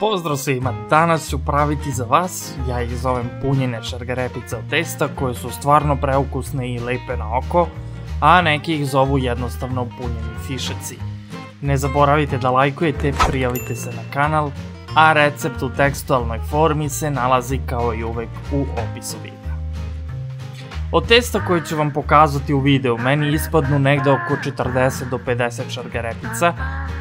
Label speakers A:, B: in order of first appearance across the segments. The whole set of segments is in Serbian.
A: Pozdrav svima, danas ću praviti za vas, ja ih zovem punjene šargarepice od testa koje su stvarno preukusne i lepe na oko, a neki ih zovu jednostavno punjeni fišeci. Ne zaboravite da lajkujete, prijavite se na kanal, a recept u tekstualnoj formi se nalazi kao i uvek u opisu videa. Od testa koje ću vam pokazati u videu meni ispadnu negde oko 40 do 50 šargarepica.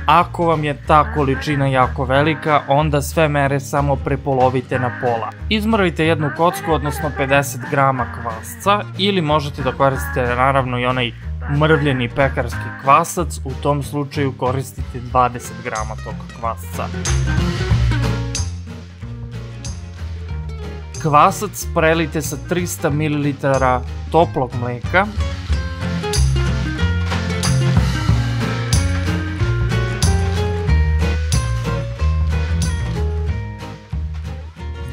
A: Ako vam je ta količina jako velika, onda sve mere samo prepolovite na pola. Izmrvite jednu kocku, odnosno 50 grama kvasca, ili možete da koristite naravno i onaj mrvljeni pekarski kvasac, u tom slučaju koristite 20 grama tog kvasca. Kvasac prelite sa 300 ml toplog mleka.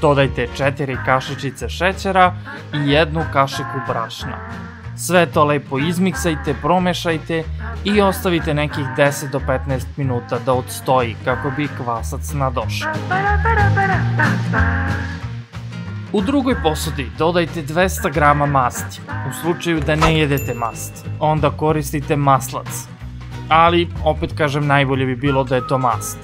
A: Dodajte 4 kašičice šećera i 1 kašiku brašna. Sve to lepo izmiksajte, promešajte i ostavite nekih 10 do 15 minuta da odstoji kako bi kvasac nadošao. U drugoj posudi dodajte 200 grama masti. U slučaju da ne jedete mast, onda koristite maslac. Ali, opet kažem, najbolje bi bilo da je to mast.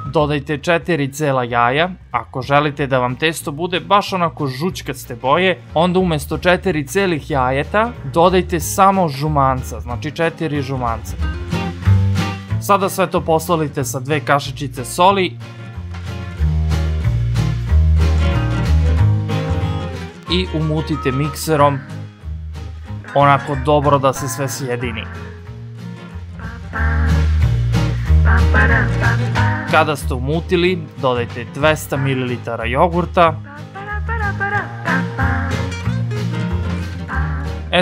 A: Dodajte 4 cela jaja. Ako želite da vam testo bude baš onako žućkaste boje, onda umesto 4 celih jajeta dodajte samo žumanca, znači 4 žumanca. Sada sve to posolite sa 2 kašičice soli i umutite mikserom onako dobro da se sve sjedini. Kada ste umutili, dodajte 200 ml jogurta.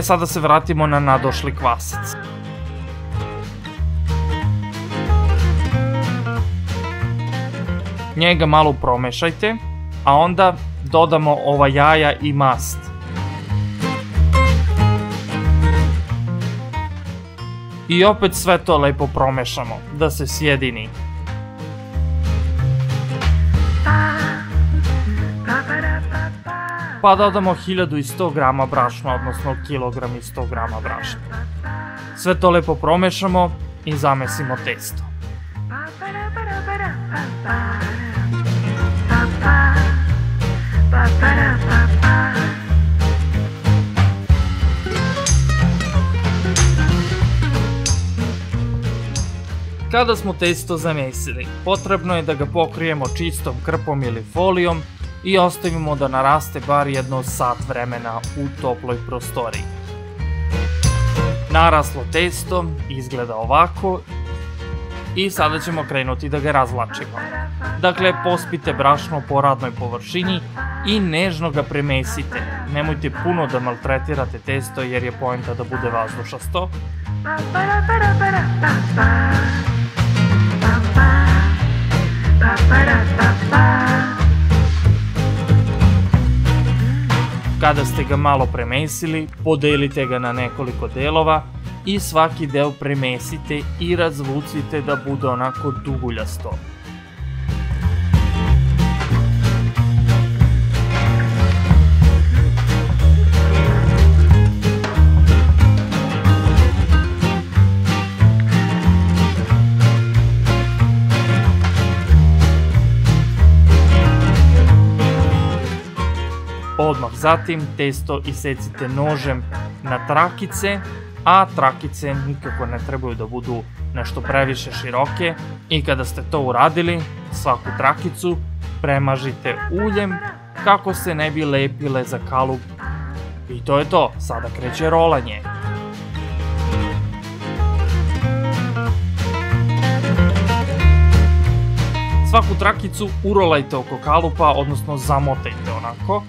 A: Sada se vratimo na nadošli kvasac. Njega malo promešajte, a onda dodamo ova jaja i mast. I opet sve to lepo promešamo, da se sjedini. Pa dodamo 1100 grama brašna, odnosno kilogram i 100 grama brašna. Sve to lepo promešamo i zamesimo testo. Kada smo testo zamesili, potrebno je da ga pokrijemo čistom krpom ili folijom i ostavimo da naraste bar jedno sat vremena u toploj prostoriji. Naraslo testo izgleda ovako i sada ćemo krenuti da ga razvlačimo. Dakle, pospite brašno po radnoj površini i nežno ga premesite. Nemojte puno da maltretirate testo jer je poenta da bude vazdušasto. Kada ste ga malo premesili, podelite ga na nekoliko delova i svaki deo premesite i razvucite da bude onako duguljasto. Odmah zatim testo isecite nožem na trakice, a trakice nikako ne trebaju da budu nešto previše široke. I kada ste to uradili, svaku trakicu premažite uljem kako se ne bi lepile za kalup. I to je to, sada kreće rolanje. Svaku trakicu urolajte oko kalupa, odnosno zamotajte onako.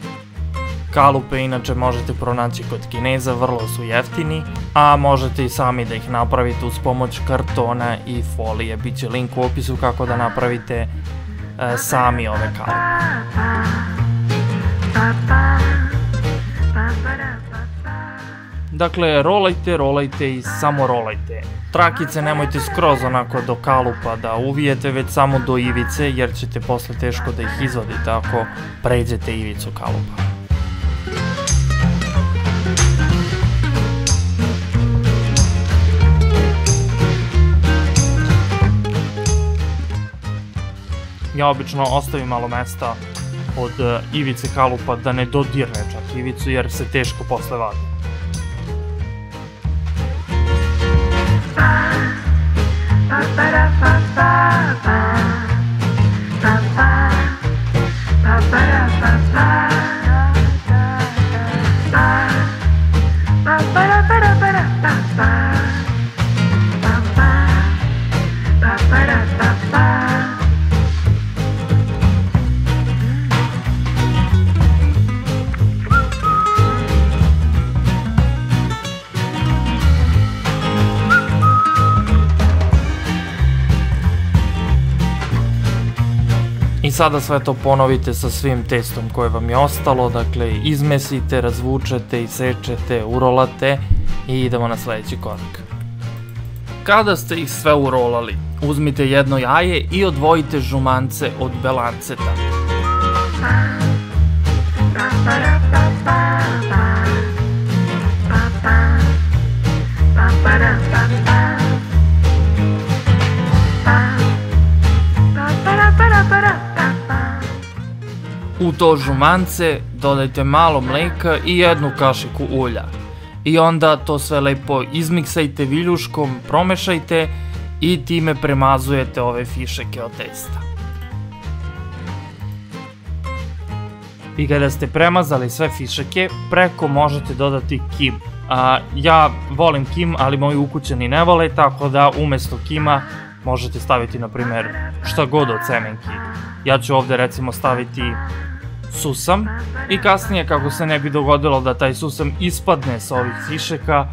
A: Kalupe inače možete pronaći kod Kineza, vrlo su jeftini, a možete i sami da ih napravite uz pomoć kartona i folije. Biće link u opisu kako da napravite sami ove kalupe. Dakle, rolajte i samo rolajte. Trakice nemojte skroz onako do kalupa da uvijete, već samo do ivice, jer ćete posle teško da ih izvadite ako pređete ivicu kalupa. Ja obično ostavim malo mesta od ivice kalupa da ne dodirne čak ivicu, jer se teško posle vadi. I sada sve to ponovite sa svim testom koje vam je ostalo, dakle izmesite, razvučete, isečete, urolate i idemo na sljedeći korak. Kada ste ih sve urolali, uzmite jedno jaje i odvojite žumance od belanceta. U to žumance dodajte malo mleka i jednu kašiku ulja. I onda to sve lepo izmiksajte viljuškom, promešajte i time premazujete ove fišeke od testa. I kada ste premazali sve fišeke, preko možete dodati kim. Ja volim kim, ali moji ukućani ne vole, tako da umjesto kima možete staviti, na primjer, šta god od semenki. Ja ću ovdje recimo staviti susam i kasnije, kako se ne bi dogodilo da taj susam ispadne sa ovih fišeka,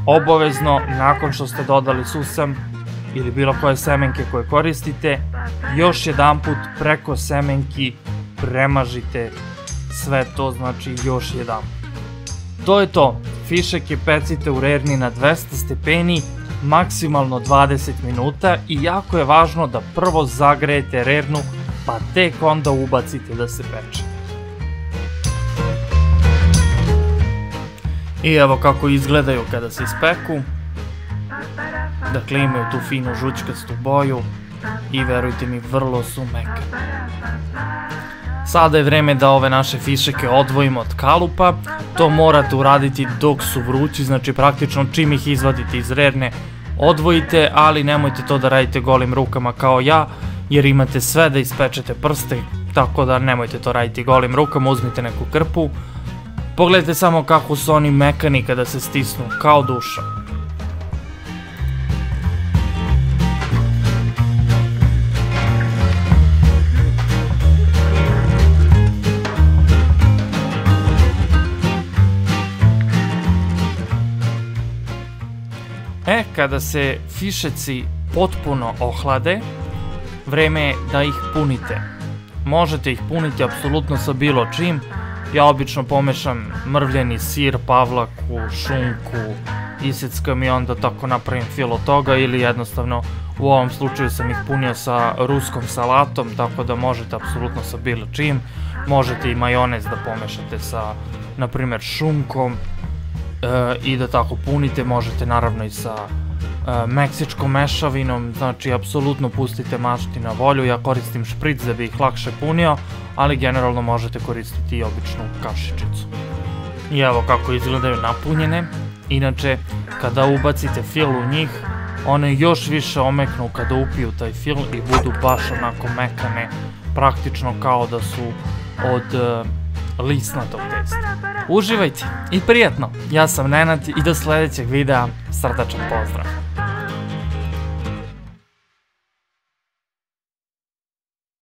A: obavezno nakon što ste dodali susam ili bilo koje semenke koje koristite, još jedanput preko semenki premažite sve to, znači još jedanput. To je to, fišeke pecite u rerni na 200 stepeni, maksimalno 20 minuta i jako je važno da prvo zagrejete rernu pa tek onda ubacite da se peče. I evo kako izgledaju kada se ispeku. Dakle, imaju tu finu žućkastu boju i verujte mi, vrlo su meke. Sada je vreme da ove naše fišeke odvojimo od kalupa. To morate uraditi dok su vrući, znači praktično čim ih izvadite iz rerne odvojite, ali nemojte to da radite golim rukama kao ja, jer imate sve da ispečete prste, tako da nemojte to raditi golim rukama, uzmite neku krpu. Pogledajte samo kako su oni mekani kada se stisnu, kao duša. Kada se fišeci potpuno ohlade, vreme je da ih punite. Možete ih puniti apsolutno sa bilo čim. Ja obično pomešam mrvljeni sir, pavlaku, šunku, iseckam i onda tako napravim fil od toga, ili jednostavno u ovom slučaju sam ih punio sa ruskom salatom, tako da možete apsolutno sa bilo čim. Možete i majonez da pomešate sa, na primjer, šunkom i da tako punite. Možete naravno i sa meksičkom mešavinom, znači apsolutno pustite mašti na volju. Ja koristim špric da bi ih lakše punio, ali generalno možete koristiti i običnu kašičicu. I evo kako izgledaju napunjene. Inače, kada ubacite fil u njih, one još više omeknu kada upiju taj fil i budu baš onako mekane, praktično kao da su od lisnatog testa. Uživajte i prijatno! Ja sam Nenad i do sljedećeg videa srdačan pozdrav!